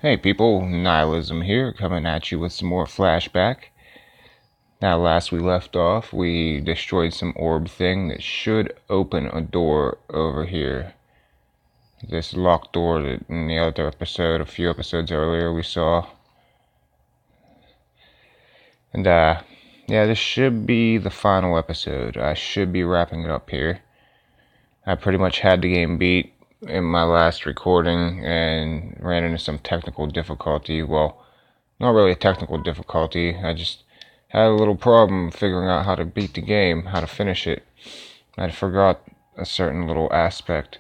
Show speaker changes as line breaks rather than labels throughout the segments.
Hey people, Nihilism here, coming at you with some more Flashback. Now, last we left off, we destroyed some orb thing that should open a door over here. This locked door that in the other episode, a few episodes earlier, we saw. And, yeah, this should be the final episode. I should be wrapping it up here. I pretty much had the game beat in my last recording and ran into some technical difficulty. Well, not really a technical difficulty. I just had a little problem figuring out how to beat the game, how to finish it. I forgot a certain little aspect,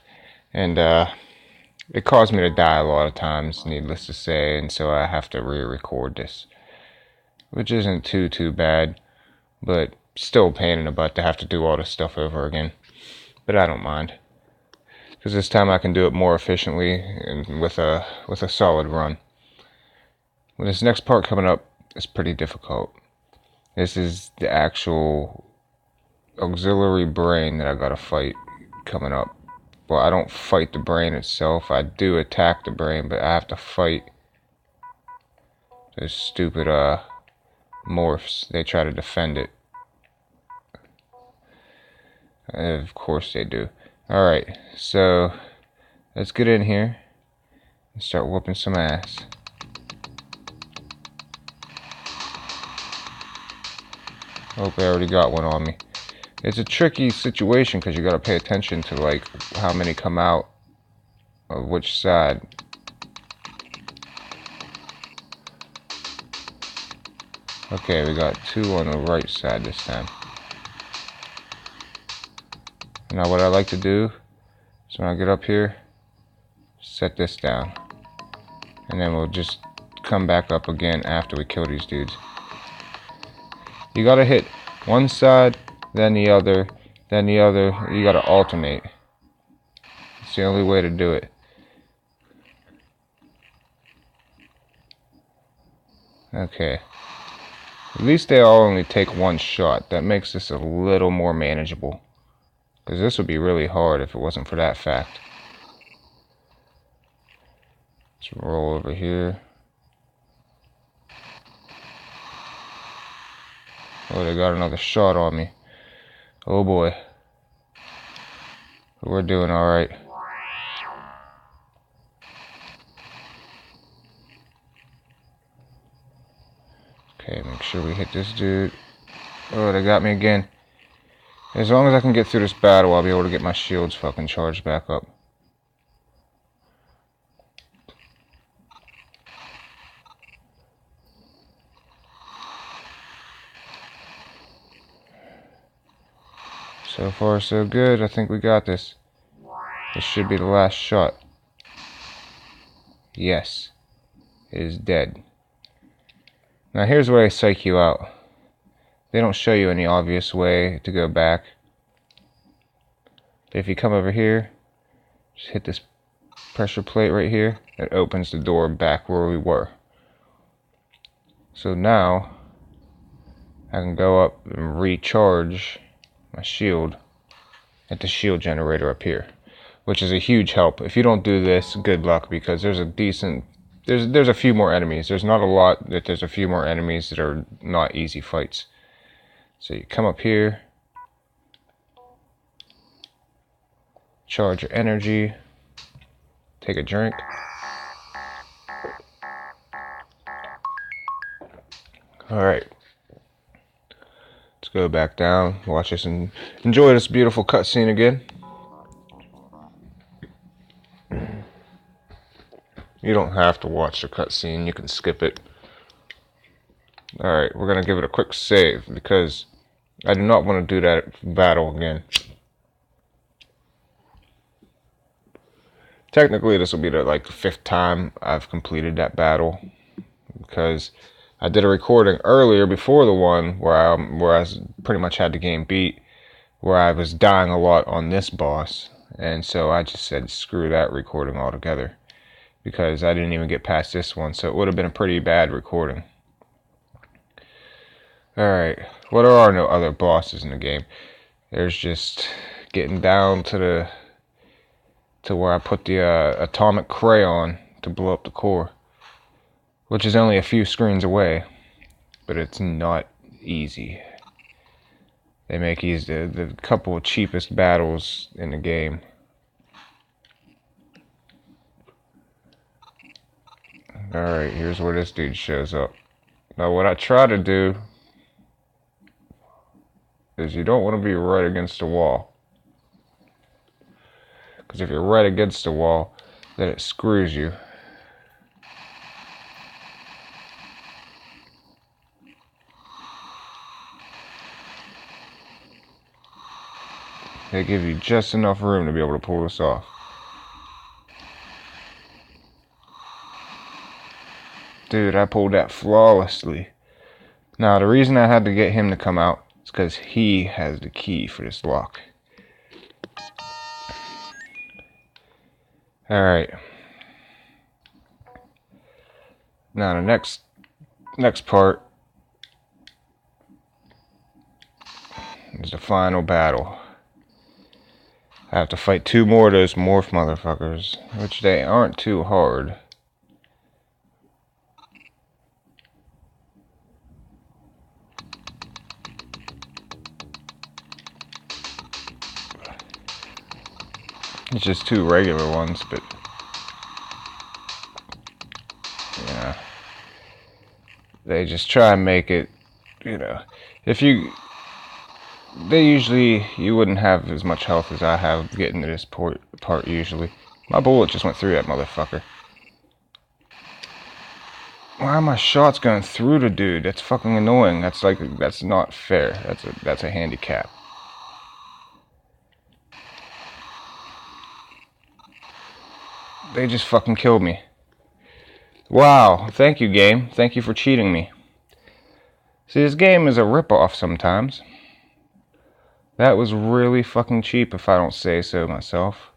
and it caused me to die a lot of times, needless to say, and so I have to re-record this, which isn't too bad, but still a pain in the butt to have to do all this stuff over again. But I don't mind, because this time I can do it more efficiently and with a solid run. Well, this next part coming up is pretty difficult. This is the actual auxiliary brain that I gotta fight coming up. Well, I don't fight the brain itself. I do attack the brain, but I have to fight those stupid morphs. They try to defend it. Of course they do. Alright, so let's get in here and start whooping some ass. Hope I already got one on me. It's a tricky situation because you gotta pay attention to like how many come out of which side. Okay, we got two on the right side this time. Now what I like to do is when I get up here, set this down. And then we'll just come back up again after we kill these dudes. You gotta hit one side, then the other, then the other. You gotta alternate. It's the only way to do it. Okay. At least they all only take one shot. That makes this a little more manageable. Because this would be really hard if it wasn't for that fact. Let's roll over here. Oh, they got another shot on me. Oh boy. We're doing alright. Okay, make sure we hit this dude. Oh, they got me again. As long as I can get through this battle, I'll be able to get my shields fucking charged back up. So far, so good. I think we got this. This should be the last shot. Yes. It is dead. Now here's where I psych you out. They don't show you any obvious way to go back. But if you come over here, just hit this pressure plate right here. It opens the door back where we were. So now, I can go up and recharge my shield at the shield generator up here, which is a huge help. If you don't do this, good luck, because there's a decent, there's a few more enemies. There's not a lot, but there's a few more enemies that are not easy fights. So you come up here, charge your energy, take a drink. Alright. Let's go back down, watch this, and enjoy this beautiful cutscene again. You don't have to watch the cutscene, you can skip it. Alright, we're going to give it a quick save, because I do not want to do that battle again. Technically, this will be the fifth time I've completed that battle, because I did a recording earlier before the one where I pretty much had the game beat, where I was dying a lot on this boss, and so I just said screw that recording altogether, because I didn't even get past this one, so it would have been a pretty bad recording. Alright, well, there are no other bosses in the game. There's just getting down to where I put the atomic crayon to blow up the core. which is only a few screens away, but it's not easy. They make easy the couple of cheapest battles in the game. Alright, here's where this dude shows up. Now what I try to do is you don't want to be right against the wall. Because if you're right against the wall, then it screws you. They give you just enough room to be able to pull this off. Dude, I pulled that flawlessly. Now, the reason I had to get him to come out is because he has the key for this lock. Alright. Now, the next part is the final battle. I have to fight 2 more of those morph motherfuckers, which they aren't too hard. It's just 2 regular ones, but yeah, they just try and make it, if you, you wouldn't have as much health as I have getting to this part usually. My bullet just went through that motherfucker. Why are my shots going through the dude? That's fucking annoying. That's not fair. That's a handicap. They just fucking killed me. Wow, thank you, game. Thank you for cheating me. See, this game is a ripoff sometimes. That was really fucking cheap if I don't say so myself.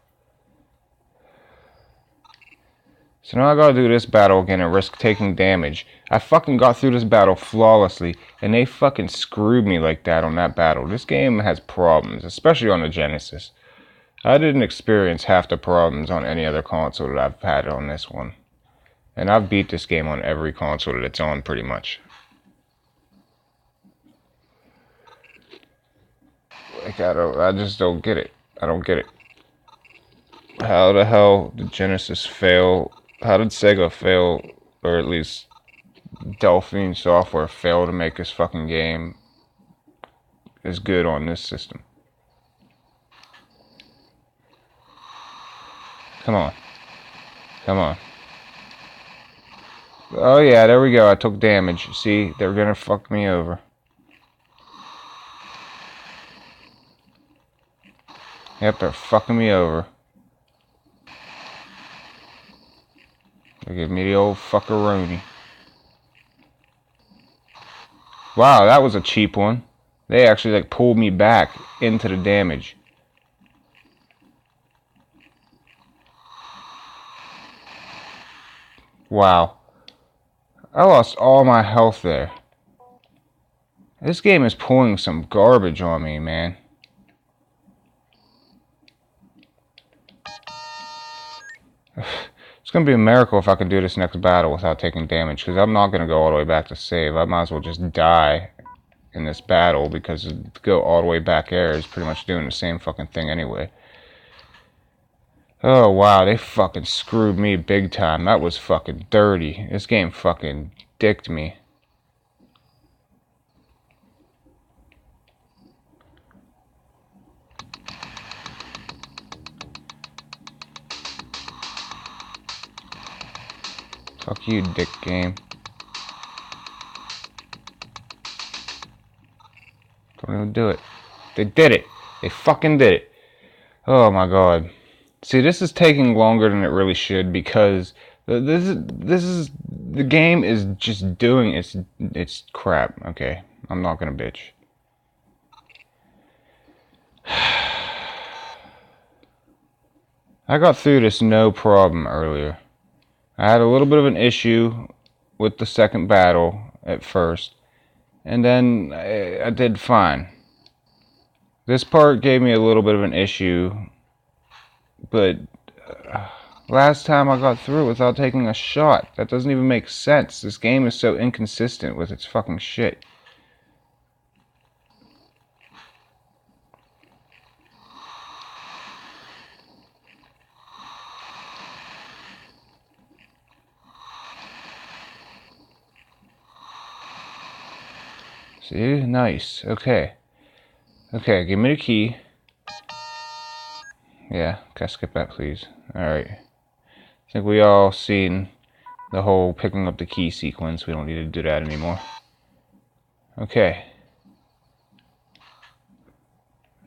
So now I gotta do this battle again and risk taking damage. I fucking got through this battle flawlessly, and they fucking screwed me like that on that battle. This game has problems, especially on the Genesis. I didn't experience half the problems on any other console that I've had on this one. And I've beat this game on every console that it's on, pretty much. Like, I just don't get it. I don't get it. How the hell did Genesis fail? How did Sega fail, or at least Delphine Software fail to make this fucking game as good on this system? Come on. Come on. Oh yeah, there we go. I took damage. See, they're gonna fuck me over. Yep, they're fucking me over. They give me the old fuckaroni. Wow, that was a cheap one. They actually like pulled me back into the damage. Wow. I lost all my health there. This game is pulling some garbage on me, man. It's going to be a miracle if I can do this next battle without taking damage, because I'm not going to go all the way back to save. I might as well just die in this battle, because to go all the way back there is pretty much doing the same fucking thing anyway. Oh wow, they fucking screwed me big time. That was fucking dirty. This game fucking dicked me. Fuck you, dick game. Don't even do it. They did it. They fucking did it. Oh my god. See, this is taking longer than it really should, because the game is just doing its crap. Okay, I'm not gonna bitch. I got through this no problem earlier. I had a little bit of an issue with the second battle at first, and then I did fine. This part gave me a little bit of an issue, but Last time I got through without taking a shot. That doesn't even make sense. This game is so inconsistent with its fucking shit. See? Nice. Okay. Okay, give me the key. Yeah, can I skip that, please? Alright. I think we all seen the whole picking up the key sequence. We don't need to do that anymore. Okay.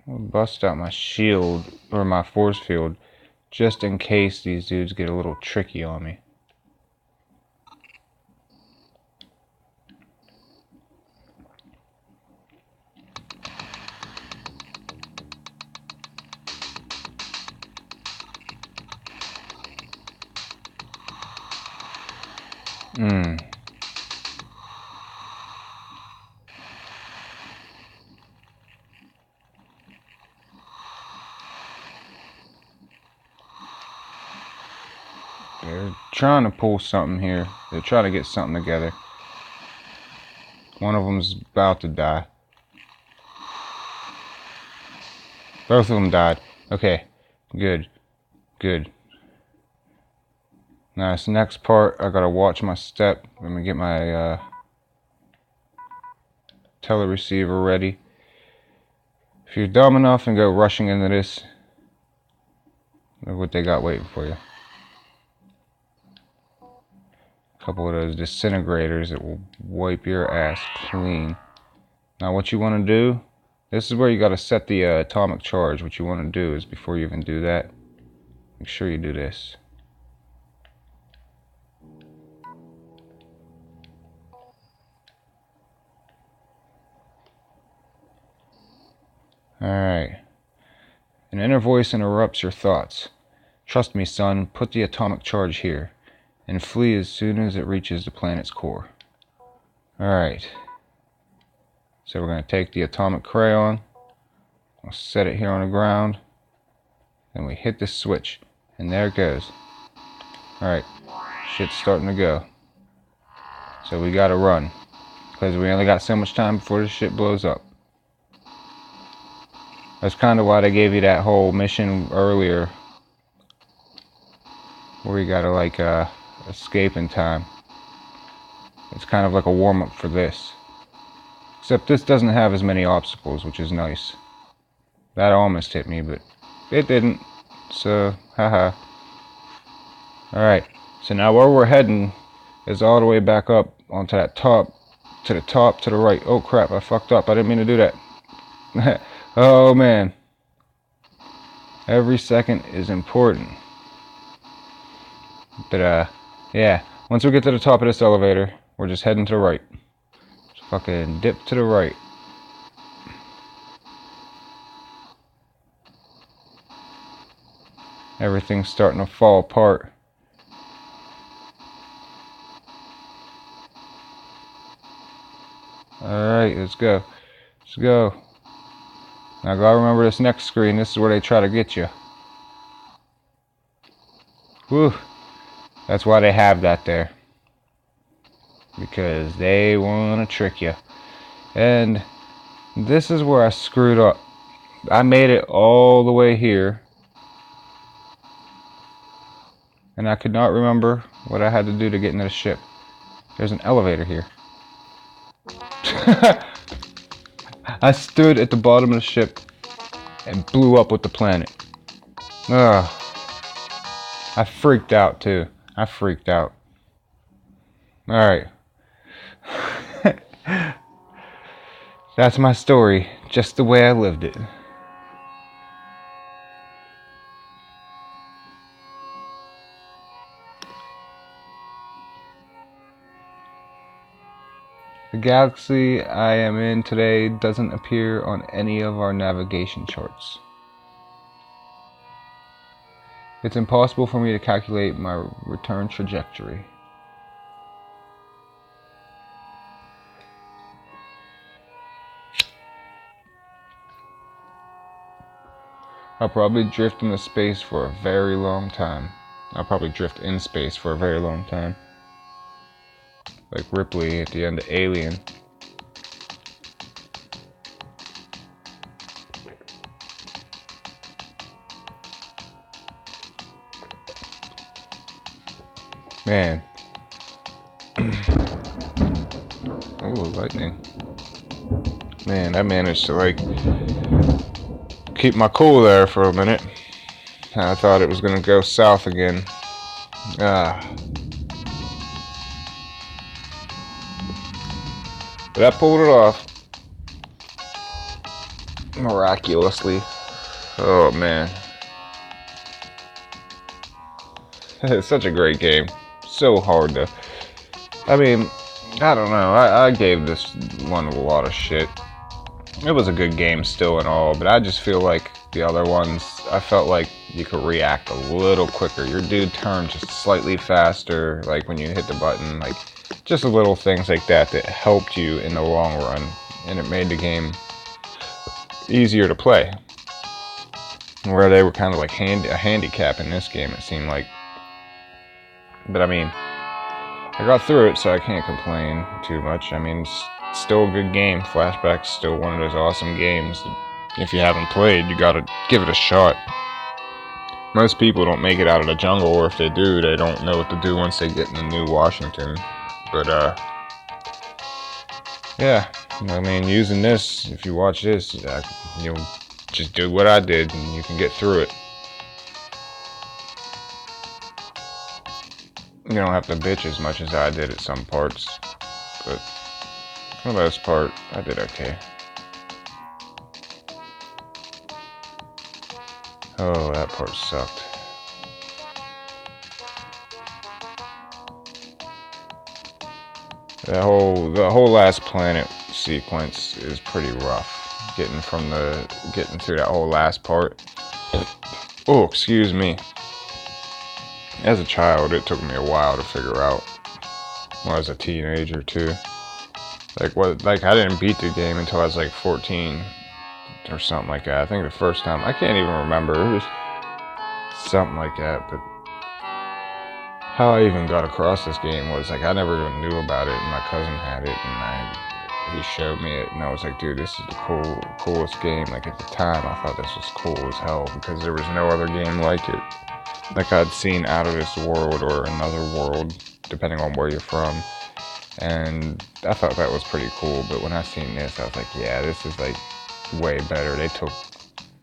I'll bust out my shield, or my force field, just in case these dudes get a little tricky on me. They're trying to pull something here. They're trying to get something together. One of them's about to die. Both of them died. Okay, good, good. Now this next part, I gotta watch my step. Let me get my teleceiver ready. If you're dumb enough and go rushing into this, look what they got waiting for you. A couple of those disintegrators that will wipe your ass clean. Now what you want to do, this is where you got to set the atomic charge. What you want to do is, before you even do that, make sure you do this. Alright. An inner voice interrupts your thoughts. Trust me, son, put the atomic charge here, and flee as soon as it reaches the planet's core. Alright. So we're going to take the atomic crayon, we'll set it here on the ground, then we hit the switch, and there it goes. Alright, shit's starting to go. So we gotta run, because we only got so much time before this shit blows up. That's kind of why they gave you that whole mission earlier, where you gotta like escape in time. It's kind of like a warm-up for this. Except this doesn't have as many obstacles, which is nice. That almost hit me, but it didn't. So, haha. Alright, so now where we're heading is all the way back up onto that top, to the right. Oh crap, I fucked up. I didn't mean to do that. Oh man. Every second is important. But yeah. Once we get to the top of this elevator, we're just heading to the right. Just fucking dip to the right. Everything's starting to fall apart. Alright, let's go. Let's go. Now gotta remember this next screen. This is where they try to get you. Whew. That's why they have that there. Because they want to trick you. And this is where I screwed up. I made it all the way here. And I could not remember what I had to do to get into the ship. There's an elevator here. I stood at the bottom of the ship and blew up with the planet. Ugh. I freaked out too. I freaked out. Alright. That's my story, just the way I lived it. The galaxy I am in today doesn't appear on any of our navigation charts. It's impossible for me to calculate my return trajectory. I'll probably drift into space for a very long time. I'll probably drift in space for a very long time. Like Ripley at the end of Alien. Man. Oh, lightning. Man, I managed to like keep my cool there for a minute. I thought it was gonna go south again. But I pulled it off. Miraculously. Oh man. It's such a great game. So hard to... I mean, I don't know. I gave this one a lot of shit. It was a good game still and all, but I just feel like the other ones, I felt like you could react a little quicker. Your dude turned just slightly faster, like when you hit the button, like just little things like that that helped you in the long run, and it made the game easier to play. Where they were kind of like a handicap in this game, it seemed like. But I mean, I got through it, so I can't complain too much. I mean, it's still a good game. Flashback's still one of those awesome games. If you haven't played, you gotta give it a shot. Most people don't make it out of the jungle, or if they do, they don't know what to do once they get in New Washington. But, yeah. I mean, using this, if you watch this, you'll just do what I did, and you can get through it. You don't have to bitch as much as I did at some parts, but for the most part, I did okay. Oh, that part sucked. The whole last planet sequence is pretty rough. Getting through that whole last part. Oh, excuse me. As a child, it took me a while to figure out. When I was a teenager too. Like I didn't beat the game until I was like 14 or something like that. I think the first time, I can't even remember. It was something like that. But how I even got across this game was like I never even knew about it, and my cousin had it, and he showed me it, and I was like, dude, this is the coolest game. Like at the time, I thought this was cool as hell because there was no other game like it. Like I'd seen Out of This World or Another World, depending on where you're from. And I thought that was pretty cool, but when I seen this, I was like, yeah, this is like way better. They took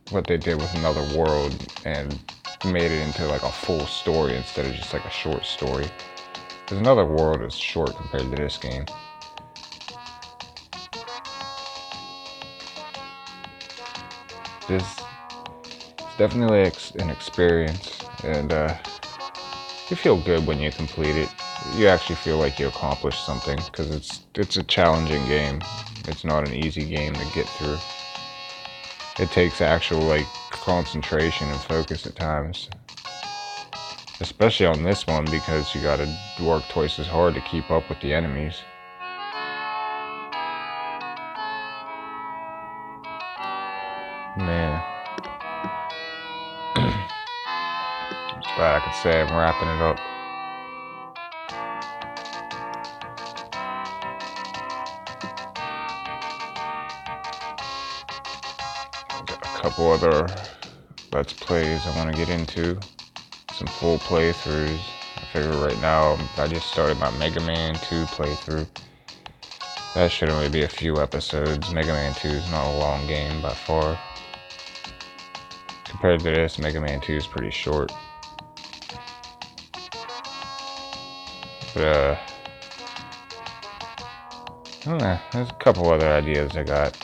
what they did with Another World and made it into like a full story instead of just like a short story. Because Another World is short compared to this game. This is definitely an experience, and you feel good when you complete it. You actually feel like you accomplished something because it's a challenging game. It's not an easy game to get through. It takes actual like concentration and focus at times, especially on this one because you gotta work twice as hard to keep up with the enemies. Man, it's bad I could say I'm wrapping it up. Couple other Let's Plays I want to get into. Some full playthroughs. I figure right now I just started my Mega Man 2 playthrough. That should only be a few episodes. Mega Man 2 is not a long game by far. Compared to this, Mega Man 2 is pretty short. But I don't know. There's a couple other ideas I got.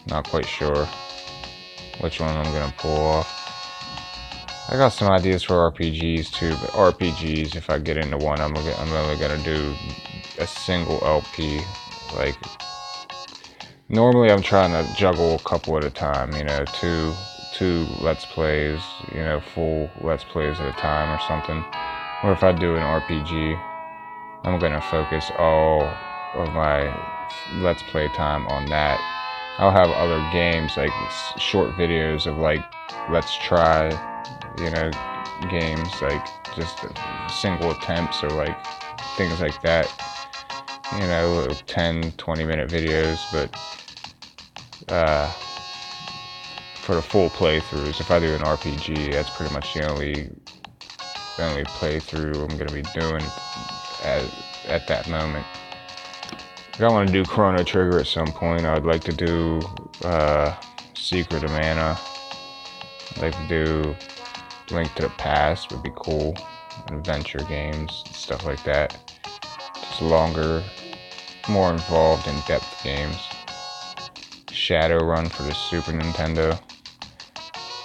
Not quite sure which one I'm gonna pull off. I got some ideas for RPGs too, but RPGs, if I get into one, I'm only gonna do a single LP. Like, normally I'm trying to juggle a couple at a time, you know, two Let's Plays, you know, full Let's Plays at a time or something. Or if I do an RPG, I'm gonna focus all of my Let's Play time on that. I'll have other games, like short videos of like, let's try, you know, games, like just single attempts or like things like that. 10-20 minute videos, but for the full playthroughs, if I do an RPG, that's pretty much the only playthrough I'm gonna be doing at that moment. I want to do Chrono Trigger at some point. I would like to do Secret of Mana. I'd like to do Link to the Past, would be cool. Adventure games, stuff like that. Just longer, more involved, in-depth games. Shadowrun for the Super Nintendo.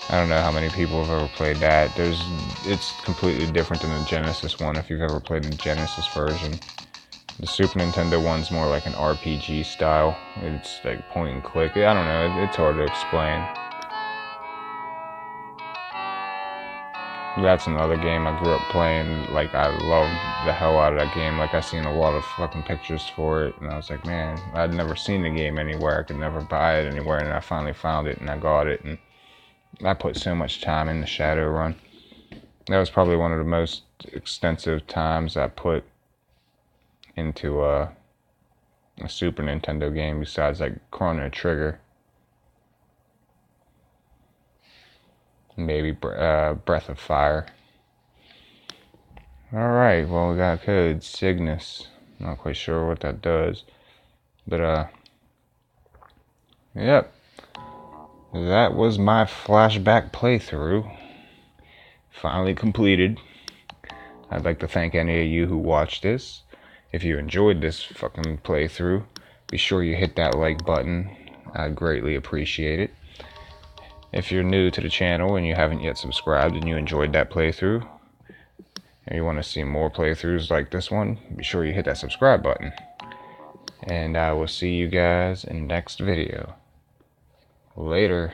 I don't know how many people have ever played that. It's completely different than the Genesis one, if you've ever played the Genesis version. The Super Nintendo one's more like an RPG style. It's like point and click. I don't know, it's hard to explain. That's another game I grew up playing. Like, I loved the hell out of that game. Like, I seen a lot of fucking pictures for it, and I was like, man, I'd never seen the game anywhere. I could never buy it anywhere, and I finally found it, and I got it, and I put so much time into Shadowrun. That was probably one of the most extensive times I put into a Super Nintendo game besides like Chrono Trigger. Maybe Breath of Fire. Alright, well, we got a code, Cygnus. Not quite sure what that does. But, yep. That was my Flashback playthrough. Finally completed. I'd like to thank any of you who watched this. If you enjoyed this fucking playthrough, be sure you hit that like button. I'd greatly appreciate it. If you're new to the channel and you haven't yet subscribed and you enjoyed that playthrough, and you want to see more playthroughs like this one, be sure you hit that subscribe button. And I will see you guys in the next video. Later.